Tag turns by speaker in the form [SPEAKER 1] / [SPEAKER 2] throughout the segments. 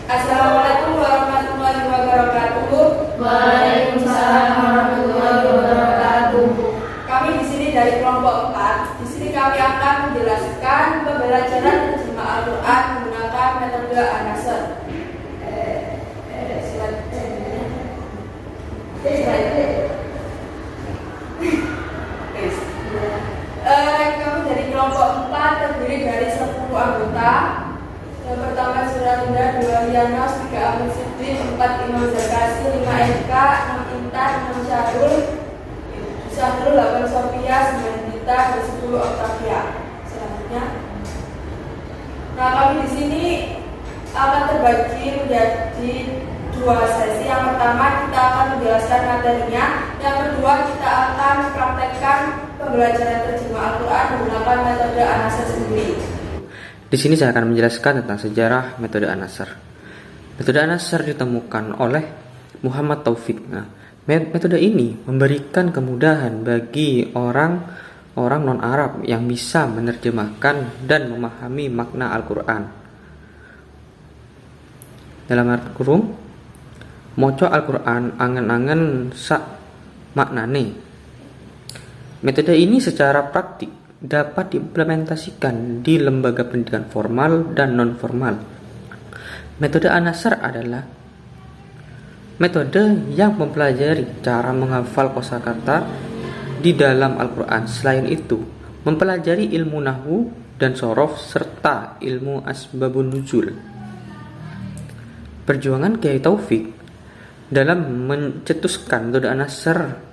[SPEAKER 1] Assalamualaikum warahmatullahi wabarakatuh.
[SPEAKER 2] Waalaikumsalam warahmatullahi wabarakatuh.
[SPEAKER 1] Kami di sini dari kelompok 4. Di sini kami akan menjelaskan pembelajaran terjemah Al-Quran menggunakan metode An-Nasr. Kami dari kelompok 4 terdiri dari 10 anggota. Yang pertama Suralinda, 2 Riana, 3 Amin Siddiq, 4 Imam Zakasi, 5 MK, 6 Intan, 6 Syahrul, 8 Sofia, 9 Dita, dan 10 Octavia. Selanjutnya, nah kami di sini akan terbagi menjadi 2 sesi. Yang pertama kita akan menjelaskan materinya, yang kedua kita akan mempraktekkan pembelajaran terjemah Al-Quran menggunakan metode An-Nasr sendiri.
[SPEAKER 3] Di sini saya akan menjelaskan tentang sejarah metode An-Nasr. Metode An-Nasr ditemukan oleh Muhammad Taufik. Nah, metode ini memberikan kemudahan bagi orang non-Arab yang bisa menerjemahkan dan memahami makna Al-Quran. Dalam arti kurung, moco Al-Quran angen-angen sak maknane. Metode ini secara praktik dapat diimplementasikan di lembaga pendidikan formal dan non-formal. Metode An-Nasr adalah metode yang mempelajari cara menghafal kosakata di dalam Al-Quran. Selain itu, mempelajari ilmu nahwu dan sorof serta ilmu asbabun nuzul. Perjuangan Kiai Taufik dalam mencetuskan metode An-Nasr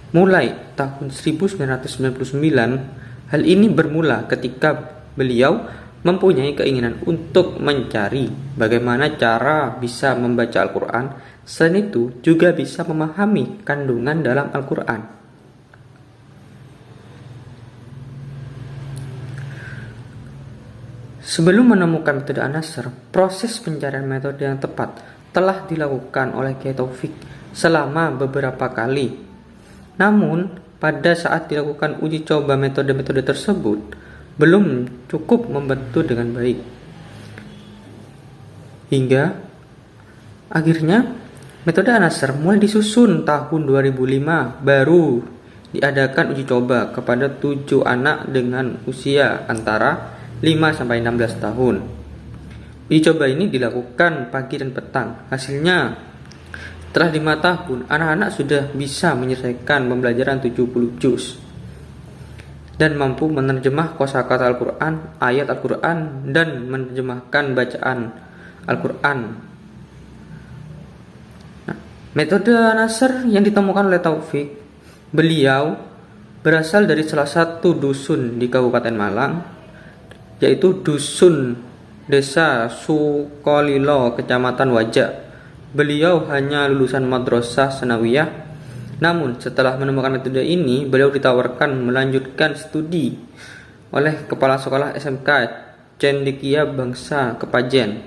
[SPEAKER 3] mulai tahun 1999, hal ini bermula ketika beliau mempunyai keinginan untuk mencari bagaimana cara bisa membaca Al-Quran. Selain itu juga bisa memahami kandungan dalam Al-Quran. Sebelum menemukan metode An-Nasr, proses pencarian metode yang tepat telah dilakukan oleh Kiai Taufik selama beberapa kali. Namun, pada saat dilakukan uji coba metode-metode tersebut belum cukup membantu dengan baik. Hingga akhirnya metode An-Nasr mulai disusun tahun 2005, baru diadakan uji coba kepada 7 anak dengan usia antara 5-16 tahun. Uji coba ini dilakukan pagi dan petang. Hasilnya, setelah 5 tahun, anak-anak sudah bisa menyelesaikan pembelajaran 70 juz dan mampu menerjemah kosakata Al-Quran, ayat Al-Quran, dan menerjemahkan bacaan Al-Quran. Nah, metode An-Nasr yang ditemukan oleh Taufik, beliau berasal dari salah satu dusun di Kabupaten Malang, yaitu dusun Desa Sukolilo, Kecamatan Wajak. Beliau hanya lulusan madrasah sanawiyah. Namun setelah menemukan metode ini, beliau ditawarkan melanjutkan studi oleh Kepala Sekolah SMK Cendekia Bangsa Kepajen.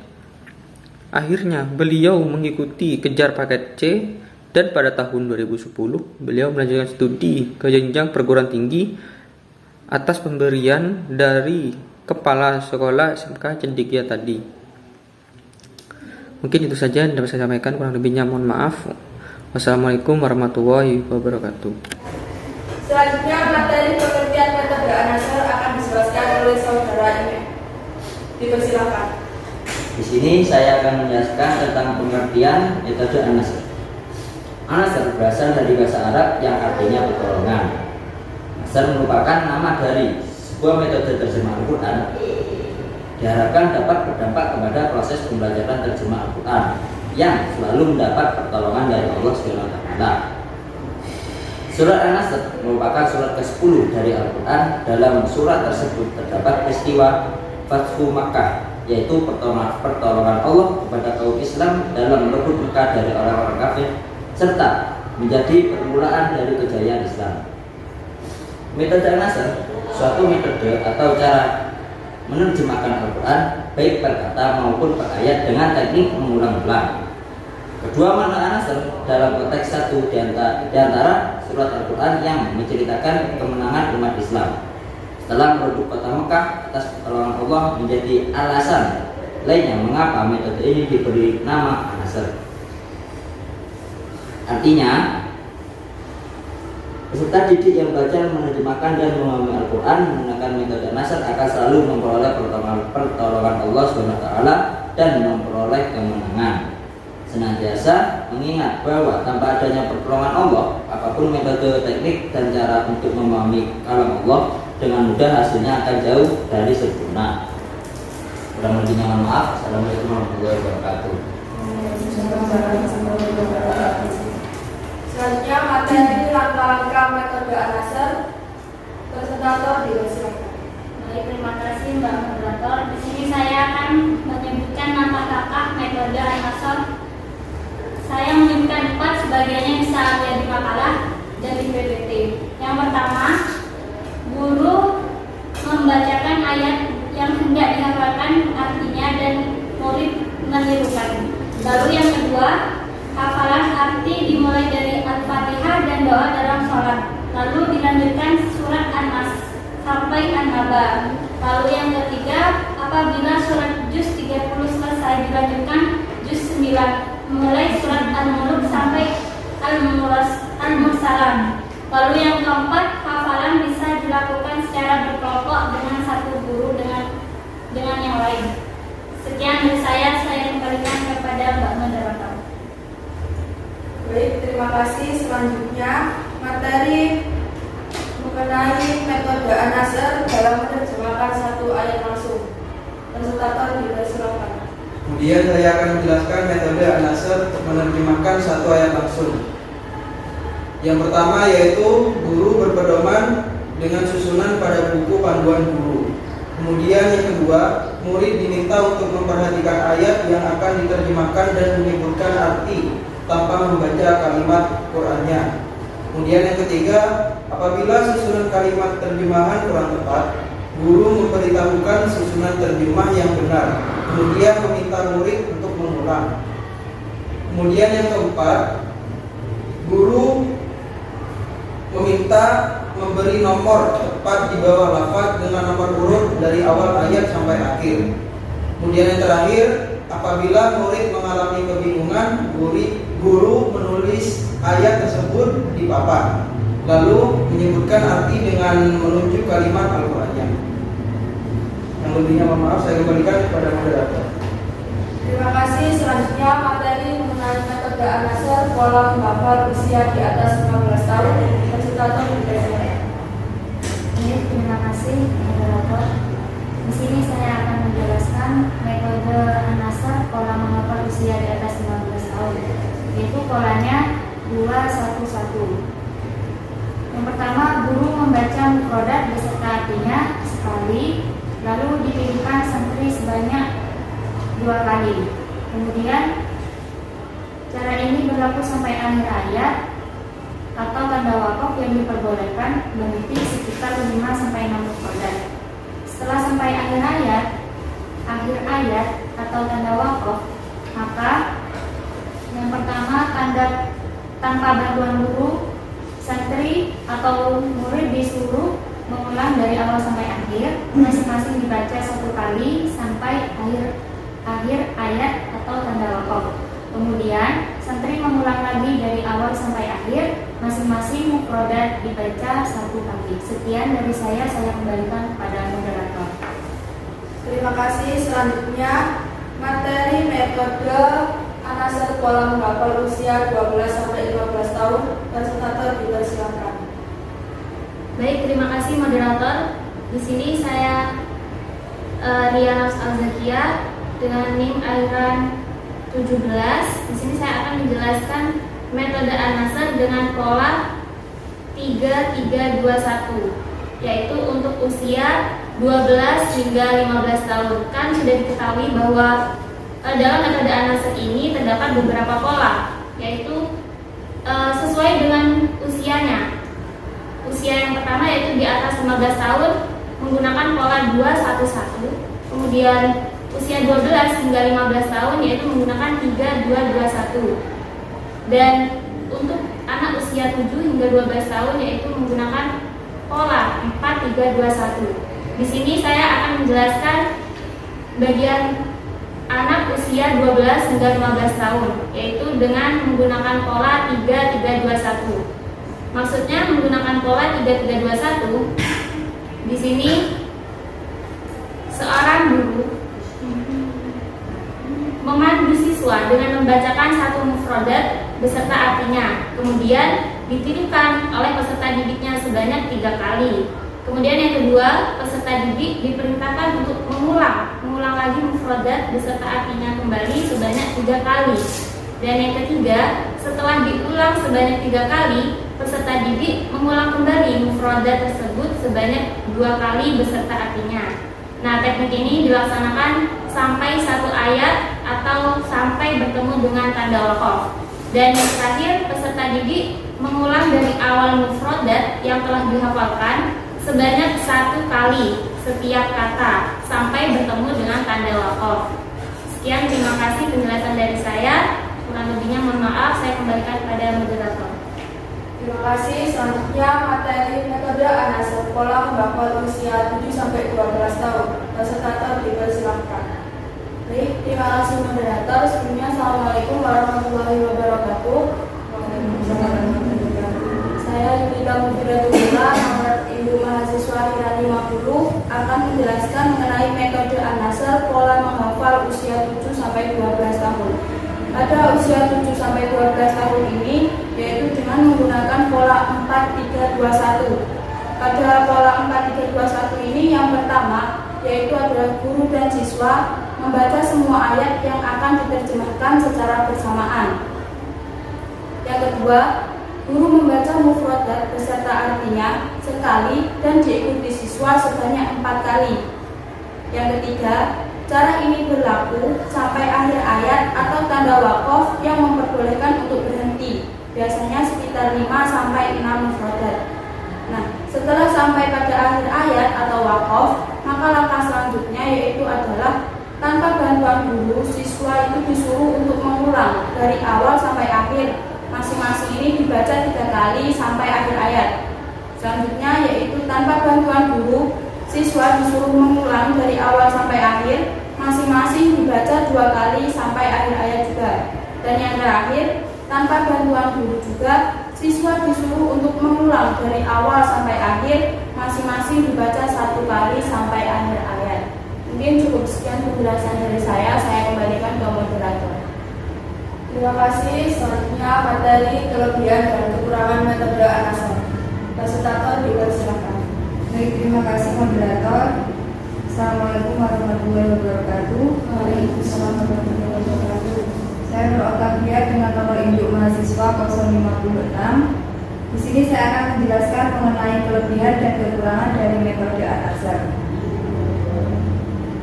[SPEAKER 3] Akhirnya beliau mengikuti kejar paket C, dan pada tahun 2010 beliau melanjutkan studi ke jenjang perguruan tinggi atas pemberian dari Kepala Sekolah SMK Cendekia tadi. Mungkin itu saja yang dapat saya sampaikan, kurang lebihnya mohon maaf. Wassalamualaikum warahmatullahi wabarakatuh.
[SPEAKER 1] Selanjutnya materi pengertian metode An-Nasr akan dijelaskan oleh saudara ini. Dipersilakan.
[SPEAKER 4] Di sini saya akan menjelaskan tentang pengertian metode An-Nasr. An-Nasr berasal dari bahasa Arab yang artinya pertolongan. Nasr merupakan nama dari sebuah metode terjemah Al-Quran, diharapkan dapat berdampak kepada proses pembelajaran terjemah Al-Quran yang selalu mendapat pertolongan dari Allah SWT. Surat An-Nasr merupakan surat ke-10 dari Al-Quran. Dalam surat tersebut terdapat peristiwa Fathu Makkah, yaitu pertolongan Allah kepada kaum Islam dalam merebut Mekah dari orang-orang kafir, serta menjadi permulaan dari kejayaan Islam. Metode An-Nasr suatu metode atau cara menerjemahkan Al-Quran baik per kata maupun per ayat dengan teknik mengulang-ulang. Kedua makna An-Nasr dalam konteks satu di antara surat Al-Quran yang menceritakan kemenangan umat Islam setelah merebut kota Mekah atas pertolongan Allah, menjadi alasan lainnya mengapa metode ini diberi nama An-Nasr. Artinya, peserta didik yang belajar menerjemahkan dan memahami Al-Quran menggunakan metode An-Nasr akan selalu memperoleh pertolongan Allah SWT dan memperoleh kemenangan. Senantiasa mengingat bahwa tanpa adanya pertolongan Allah, apapun metode, teknik, dan cara untuk memahami kalam Allah, dengan mudah hasilnya akan jauh dari sempurna. Kurang lebihnya mohon maaf. Assalamualaikum warahmatullahi wabarakatuh.
[SPEAKER 1] Selanjutnya materi langkah-langkah metode An-Nasr. Presentator dipersilakan.
[SPEAKER 2] Baik, terima kasih Mbak Moderator. Di sini saya akan menyebutkan langkah-langkah metode An-Nasr. Saya menyebutkan 4, sebagiannya bisa ada di makalah dan di PPT. Yang pertama, guru membacakan ayat yang hendak dihafalkan artinya dan murid menirukan. Lalu yang kedua, hafalan arti dimulai dari Al-Fatihah dan doa dalam sholat. Lalu dilanjutkan surat An-Nas sampai An-Naba. Lalu yang ketiga, apabila surat juz 30 selesai, dilanjutkan juz 9 mulai surat Al-Mulk sampai Al-Mursalam. Lalu yang keempat, hafalan bisa dilakukan secara berkelompok dengan satu guru dengan yang lain. Sekian dari saya kembalikan kepada Mbak Moderator.
[SPEAKER 1] Baik, terima kasih. Selanjutnya materi mengenai metode An-Nasr dalam menerjemahkan satu ayat langsung. Presentator dipersilakan.
[SPEAKER 5] Kemudian saya akan menjelaskan metode An-Nasr menerjemahkan satu ayat langsung. Yang pertama yaitu guru berpedoman dengan susunan pada buku panduan guru. Kemudian yang kedua, murid diminta untuk memperhatikan ayat yang akan diterjemahkan dan menyebutkan arti tanpa membaca kalimat Qur'annya. Kemudian yang ketiga, apabila susunan kalimat terjemahan kurang tepat, guru memberitahukan susunan terjemah yang benar, kemudian meminta murid untuk mengulang. Kemudian yang keempat, guru meminta memberi nomor tepat di bawah lafaz dengan nomor urut dari awal ayat sampai akhir. Kemudian yang terakhir, apabila murid mengalami kebingungan, guru menulis ayat tersebut di papan, lalu menyebutkan arti dengan menunjuk kalimat Al-Qur'annya. Yang lebihnya mohon maaf, saya kembalikan kepada moderator.
[SPEAKER 1] Terima kasih. Selanjutnya materi mengenai metode An-Nasr pola menghafal usia di atas 15 tahun. Presentator dipersilakan.
[SPEAKER 2] Terima kasih Moderator. Di sini saya akan menjelaskan metode An-Nasr pola menghafal usia di atas 15 tahun. Yaitu polanya 2-1-1. Yang pertama, guru membaca mufradat beserta artinya sekali, lalu dipilihkan santri sebanyak 2 kali. Kemudian cara ini berlaku sampai akhir ayat atau tanda wakaf yang diperbolehkan mengikuti sekitar 5-6 mufradat. Setelah sampai akhir ayat atau tanda wakaf, maka yang pertama tanda tanpa bantuan guru, santri atau murid disuruh mengulang dari awal sampai akhir, masing-masing dibaca 1 kali sampai akhir ayat atau tanda wakaf. Kemudian santri mengulang lagi dari awal sampai akhir, masing-masing mufradat dibaca 1 kali. Sekian dari saya kembalikan kepada moderator.
[SPEAKER 1] Terima kasih. Selanjutnya materi metode An-Nasr pola menghafal usia 12-15 tahun. Presentator dipersilakan.
[SPEAKER 2] Baik, terima kasih moderator. Di sini saya Ria Nafs Al-Zakia dengan NIM Airan 17. Di sini saya akan menjelaskan metode An-Nasr dengan pola 3-3-2-1, yaitu untuk usia 12 hingga 15 tahun. Kan sudah diketahui bahwa dalam metode An-Nasr ini terdapat beberapa pola, yaitu sesuai dengan usianya. Usia yang pertama yaitu di atas 15 tahun menggunakan pola 2-1-1. Kemudian usia 12 hingga 15 tahun yaitu menggunakan 3-2-2-1. Dan untuk anak usia 7 hingga 12 tahun yaitu menggunakan pola 4-3-2-1. Di sini saya akan menjelaskan bagian anak usia 12 hingga 15 tahun, yaitu dengan menggunakan pola 3321. Maksudnya menggunakan pola 3321, di sini seorang guru memandu siswa dengan membacakan satu mufrodat beserta artinya, kemudian ditirukan oleh peserta didiknya sebanyak 3 kali. Kemudian yang kedua, peserta didik diperintahkan untuk mengulang lagi mufrodat beserta artinya kembali sebanyak 3 kali. Dan yang ketiga, setelah diulang sebanyak 3 kali, peserta didik mengulang kembali mufrodat tersebut sebanyak 2 kali beserta artinya. Nah, teknik ini dilaksanakan sampai satu ayat atau sampai bertemu dengan tanda waqaf. Dan yang terakhir, peserta didik mengulang dari awal mufrodat yang telah dihafalkan sebanyak 1 kali setiap kata sampai bertemu dengan tanda waqaf. Sekian, terima kasih penjelasan dari saya. Kurang lebihnya mohon maaf, saya kembalikan kepada moderator.
[SPEAKER 1] Terima kasih. Selanjutnya materi metode analisis pola pembangkit usia 7-12 tahun. Peserta dipersilakan. Baik, terima kasih moderator. Sebelumnya Assalamualaikum warahmatullahi wabarakatuh. Saya Yulita Mufiratullah, nomor induk mahasiswa Kirani 50, akan menjelaskan mengenai metode analisis pola menghafal usia 7-12 tahun. Pada usia 7-12 tahun ini, yaitu dengan menggunakan pola 4-3-2-1. Pada pola 4-3-2-1 ini yang pertama, yaitu adalah guru dan siswa membaca semua ayat yang akan diterjemahkan secara bersamaan. Yang kedua, guru membaca mufrodat beserta artinya sekali dan diikuti siswa sebanyak 4 kali. Yang ketiga, cara ini berlaku sampai akhir ayat atau tanda waqaf yang memperbolehkan untuk berhenti, biasanya sekitar 5-6 mufrodat. Nah, setelah sampai pada akhir ayat atau waqaf, maka langkah selanjutnya yaitu adalah tanpa bantuan guru, siswa itu disuruh untuk mengulang dari awal sampai akhir. Masing-masing ini dibaca 3 kali sampai akhir ayat. Selanjutnya yaitu tanpa bantuan guru, siswa disuruh mengulang dari awal sampai akhir. Masing-masing dibaca 2 kali sampai akhir ayat juga. Dan yang terakhir, tanpa bantuan guru juga, siswa disuruh untuk mengulang dari awal sampai akhir. Masing-masing dibaca 1 kali sampai akhir ayat. Mungkin cukup sekian penjelasan dari saya kembalikan ke moderator. Terima kasih. Selanjutnya materi kelebihan dan kekurangan metode analisis. Fasilitator dipersilakan.
[SPEAKER 6] Baik, terima kasih moderator. Assalamualaikum warahmatullahi wabarakatuh.
[SPEAKER 1] Waalaikumsalam warahmatullahi wabarakatuh.
[SPEAKER 6] Saya berotodidak dengan nomor induk mahasiswa 056. Di sini saya akan menjelaskan mengenai kelebihan dan kekurangan dari metode analisis.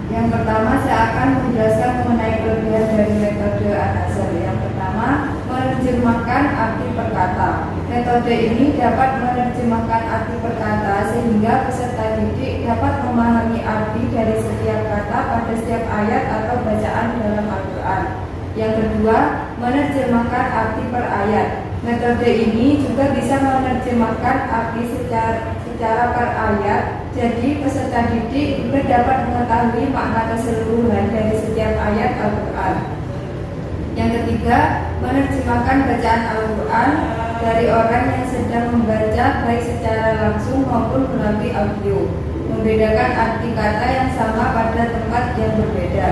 [SPEAKER 6] Yang pertama, saya akan menjelaskan mengenai kelebihan dari metode analisis. Yang pertama, menerjemahkan arti perkata. Metode ini dapat menerjemahkan arti perkata sehingga peserta didik dapat memahami arti dari setiap kata pada setiap ayat atau bacaan dalam Al-Quran. Yang kedua, menerjemahkan arti per ayat. Metode ini juga bisa menerjemahkan arti secara per ayat. Jadi peserta didik juga dapat mengetahui makna keseluruhan dari setiap ayat Al-Quran. Yang ketiga, menerjemahkan bacaan Al-Quran dari orang yang sedang membaca baik secara langsung maupun melalui audio, membedakan arti kata yang sama pada tempat yang berbeda.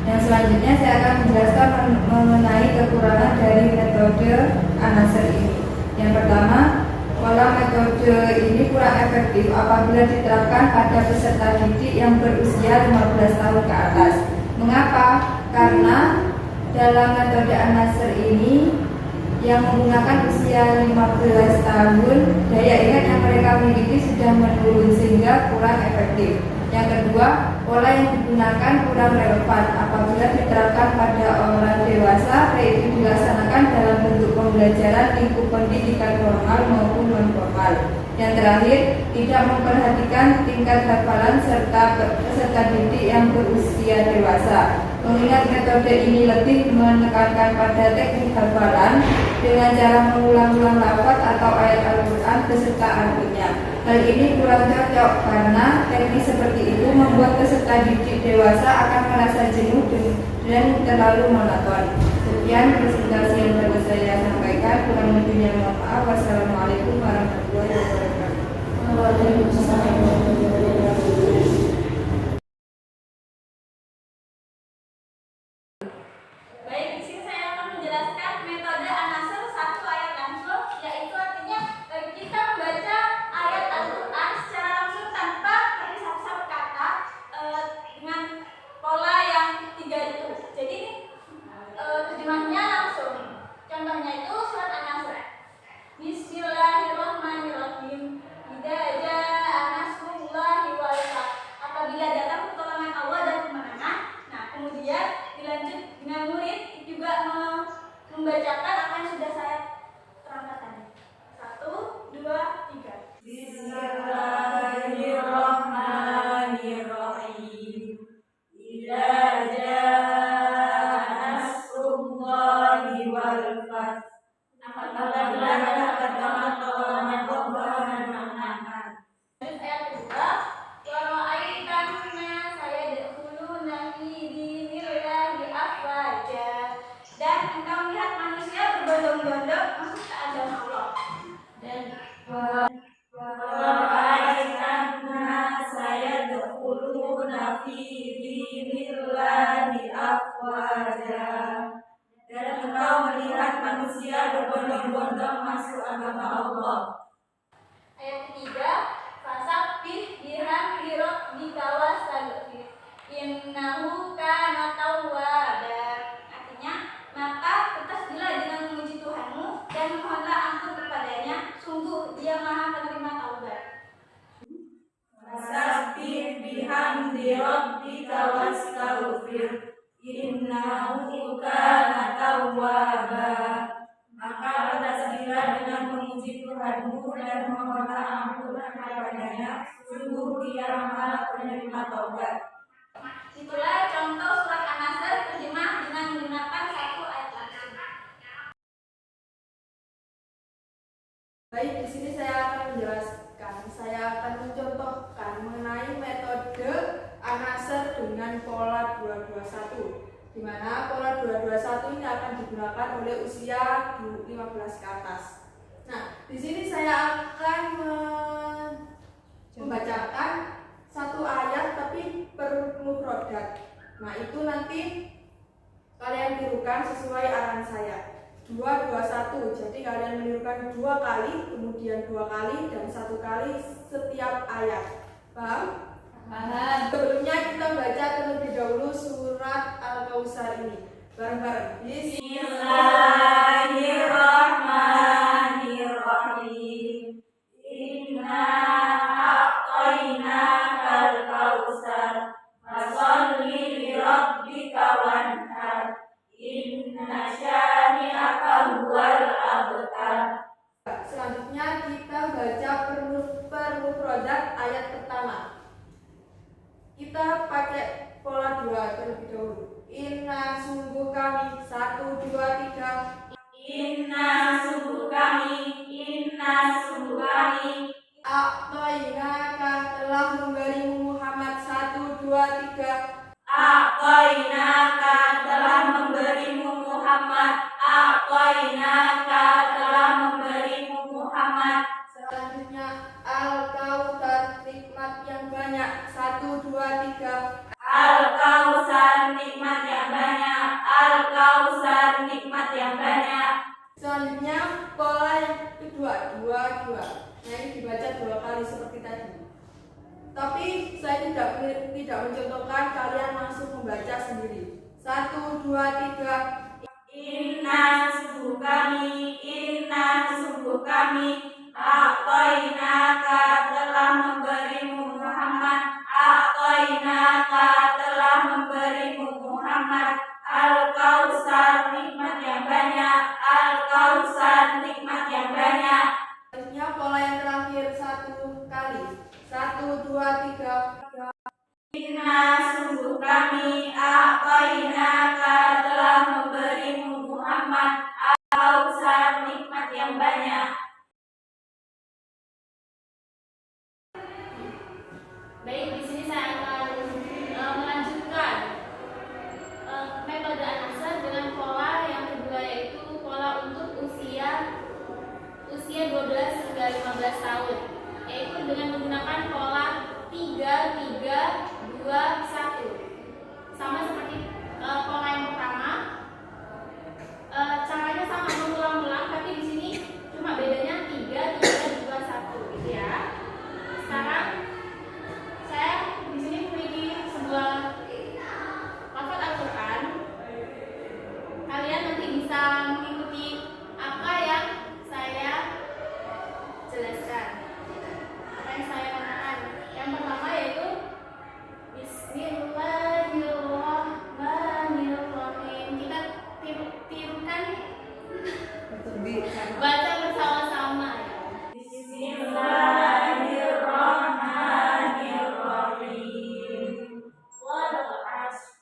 [SPEAKER 6] Yang selanjutnya saya akan menjelaskan mengenai kekurangan dari metode analisis ini. Yang pertama, pola metode ini kurang efektif apabila diterapkan pada peserta didik yang berusia 15 tahun ke atas. Mengapa? Karena dalam metode analisis ini yang menggunakan usia 15 tahun, daya ingat yang mereka miliki sudah menurun sehingga kurang efektif. Yang kedua, pola yang digunakan kurang relevan apabila diterapkan pada orang dewasa, yaitu dilaksanakan dalam bentuk pembelajaran lingkup pendidikan formal maupun non formal. Yang terakhir, tidak memperhatikan tingkat hafalan serta peserta didik yang berusia dewasa. Mengingat metode ini lebih menekankan pada teknik hafalan dengan cara mengulang-ulang lafaz atau ayat Al-Quran beserta artinya. Hal ini kurang cocok karena teknik seperti itu membuat peserta didik dewasa akan merasa jenuh dan terlalu monoton. Sekian presentasi yang dapat saya sampaikan. Kurang lebihnya mohon maaf. Wassalamualaikum warahmatullahi wabarakatuh.
[SPEAKER 2] Waalaikumsalam warahmatullahi wabarakatuh.
[SPEAKER 7] Baik, di sini saya akan menjelaskan metode An-Nasr satu ayat langsung, yaitu artinya kita membaca ayat Al-Quran secara langsung tanpa berpisah-pisah kata dengan pola yang tiga itu. Jadi terjemahnya langsung. Contohnya itu surat An-Nasr. Bismillahirrahmanirrahim. Idza jaa nasrullahi wal fath. Apabila datang pertolongan Allah dan kemenangan. Nah, kemudian dilanjut dengan murid juga membacakan apa yang sudah saya terangkan tadi. 1, 2, 3. Bismillahirrahmanirrahim. Idza jaa nasrullahi wal fath. Apabila datang pertolongan Allah dan kemenangan. Ayat kedua, wa ra'aitan saya yadkhuluna fi dinillahi afwaja. Dan engkau melihat manusia berbondong-bondong masuk ke agama Allah. Dan ra'aitan saya yadkhuluna fi dinillahi afwaja. Dan engkau melihat manusia berbondong-bondong masuk agama Allah. Ayat ketiga, fasabbih bihamdi rabbika wastaghfir innahu kana tawwaba. Artinya, maka bertasbihlah dengan memuji Tuhanmu dan memohonlah ampun kepadanya, sungguh Dia Maha penerima taubat. Fasabbih bihamdi rabbika wastaghfir innahu kana tawwaba. Maka bertasbihlah dengan memuji Tuhanmu dan memohonlah ampun kepadanya, sungguh Dia Maha penerima taubat. Itulah contoh surat An-Nasr terjemah dengan menggunakan satu ayat langsung.
[SPEAKER 1] Baik, di sini saya akan menjelaskan, saya akan mencontohkan mengenai metode An-Nasr dengan pola 221, di mana pola 221 ini akan digunakan oleh usia 15 ke atas. Nah, di sini saya akan membacakan satu ayat tapi per mufradat. Nah, itu nanti kalian tirukan sesuai arahan saya. 221. Jadi kalian menirukan 2 kali, kemudian 2 kali dan 1 kali setiap ayat. Paham? Paham. Sebelumnya kita baca terlebih dahulu surat Al-Kautsar ini. Bareng-bareng.
[SPEAKER 7] Bismillahirrahmanirrahim. Inna a'tainakal kautsar fasholli li rabbika wanhar. Inna syani'aka huwal abtar.
[SPEAKER 1] Selanjutnya kita baca per mufradat ayat pertama. Kita pakai pola 2 terlebih dahulu. Inna sungguh kami 1, 2, 3.
[SPEAKER 7] Inna sungguh kami
[SPEAKER 1] A'tainaka telah memberimu Muhammad 1, 2, 3.
[SPEAKER 7] A'tainaka telah memberimu Muhammad. A'tainaka telah memberimu Muhammad.
[SPEAKER 1] Selanjutnya Al-Kautsar nikmat yang banyak 1, 2, 3.
[SPEAKER 7] Al-Kautsar nikmat yang banyak. Al-Kautsar nikmat yang banyak.
[SPEAKER 1] Selanjutnya pola yang kedua 2, 2. Nah, ini dibaca 2 kali seperti tadi. Tapi saya tidak mencontohkan, kalian langsung membaca sendiri. 1, 2, 3.
[SPEAKER 7] Inna sungguh kami A'tainaka telah memberimu Muhammad. A'tainaka telah memberimu Muhammad. Al-Kautsar nikmat yang banyak. Al-Kautsar nikmat yang banyak.
[SPEAKER 1] Selanjutnya pola yang terakhir 1 kali. 1, 2, 3.
[SPEAKER 7] Inna tahun, yaitu dengan menggunakan pola 3, 3, 2, 1. Sama seperti pola yang pertama. Caranya sama, mengulang-ulang, tapi di sini cuma bedanya 3, 3, 2, 1 gitu ya. Sekarang saya di sini memiliki sebuah lafaz Al-Quran. Kalian nanti bisa mengikuti apa yang saya jelaskan, apa yang saya katakan. Yang pertama yaitu Bismillahirrahmanirrahim. Kita tirukan, baca bersama-sama ya. Bismillahirrahmanirrahim. Wal 'ashr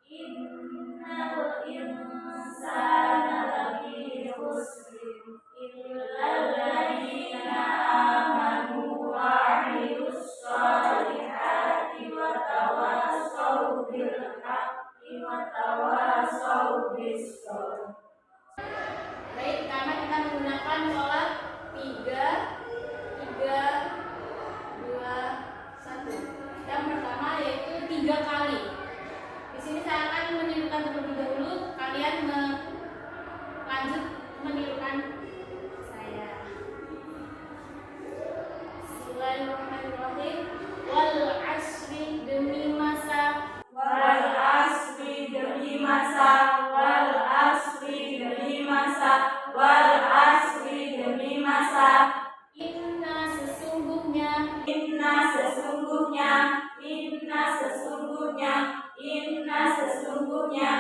[SPEAKER 7] innal insana lafi khusr illal ladzina amanu wa 'amilus shalihati wa tawassaw bil haqqi wa tawassaw bis sabr. Baik, karena kita menggunakan pola 3, 3, 2, 1. Yang pertama yaitu 3 kali. Di sini saya akan menirukan terlebih dahulu, kalian lanjut menirukan saya. Bismillahirrahmanirrahim. Wal 'asri demi masa. Wal 'asri demi masa. Wal 'asri demi masa. Wal 'asri demi masa. Inna sesungguhnya. Inna sesungguhnya. Inna sesungguhnya. Inna sesungguhnya.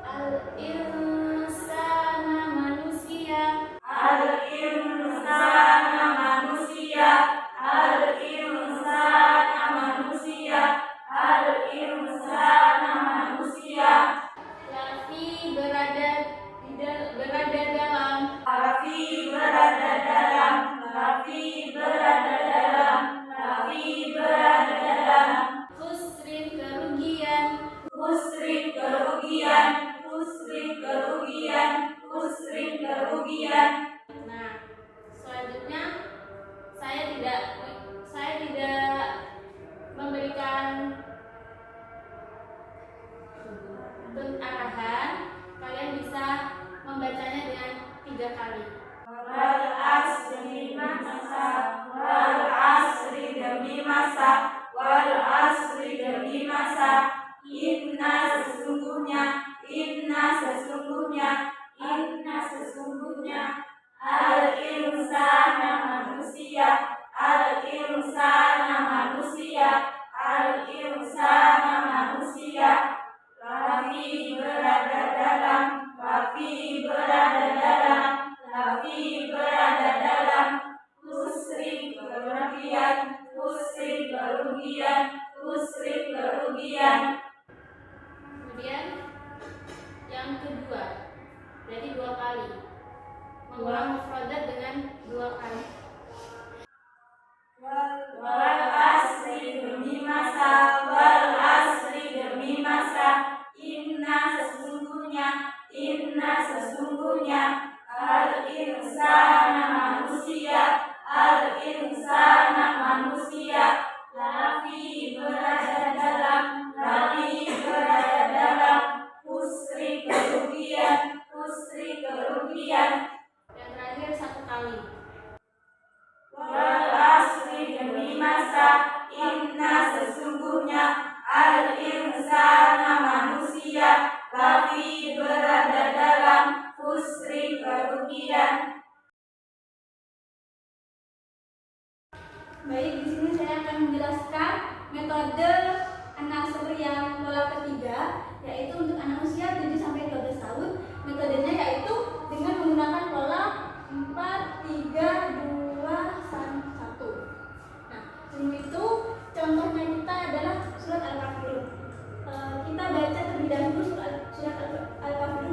[SPEAKER 7] Al-insana manusia. Al-insana manusia. Al-insana manusia. Al-insana manusia. Lafi berada dalam. Lafi berada dalam. Lafi berada dalam. Lafi berada dalam. Khusrin kerugian. Khusrin kerugian. Khusrin kerugian. Khusrin kerugian. Nah, selanjutnya saya tidak memberikan arahan. Kalian bisa membacanya dengan 3 kali. Wal 'asri masa. Wal 'asri demi masa. Wal 'asri demi masa. Inna sesungguhnya. Inna sesungguhnya. Inna sesungguhnya. Al-insana manusia. Al-insana manusia. Al-insana manusia. Lafi berada dalam. Lafi berada dalam. Lafi berada dalam. Khusrin kerugian. Khusrin kerugian. Khusrin kerugian. Kemudian yang kedua, jadi 2 kali. Mengulang mufradat dengan 2 kali. Wal 'asri demi masa. Wal asri demi masa. Inna sesungguhnya. Inna sesungguhnya. Al-insana manusia. Al-insana manusia. Lafi berada dalam. Lafi berada dalam. Khusri kerugian. Khusri kerugian. Yang terakhir 1 kali. Wal asri demi masa. Inna sesungguhnya. Al-insana manusia. Lafi berada dalam. Khusri kerugian. Baik, di sini saya akan menjelaskan metode An-Nasr yang pola ketiga, yaitu untuk anak usia 7 sampai 12 tahun. Metodenya yaitu dengan menggunakan pola 4, 3, 2, 1. Nah, sebelum itu contohnya kita adalah surat Al-Kafirun. Kita baca terlebih dahulu surat Al-Kafirun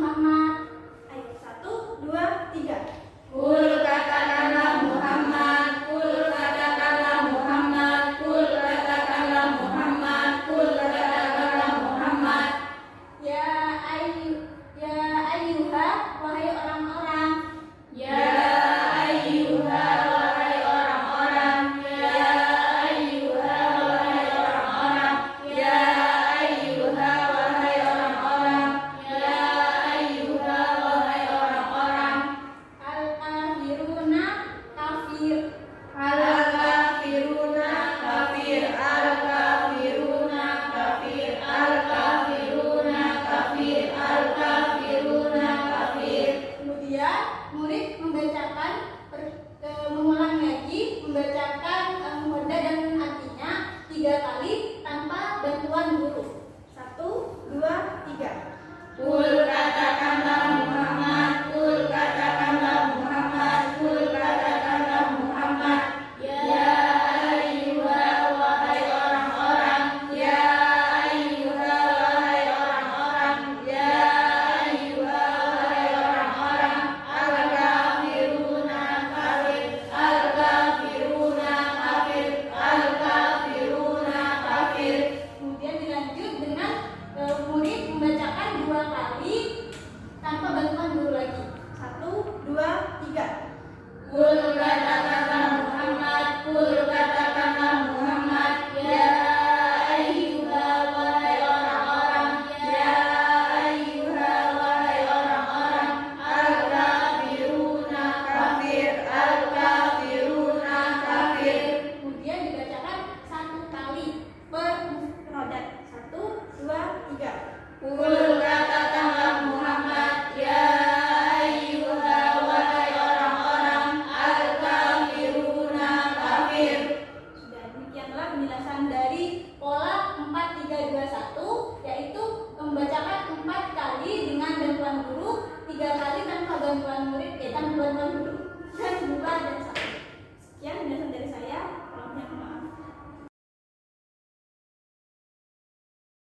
[SPEAKER 7] Muhammad.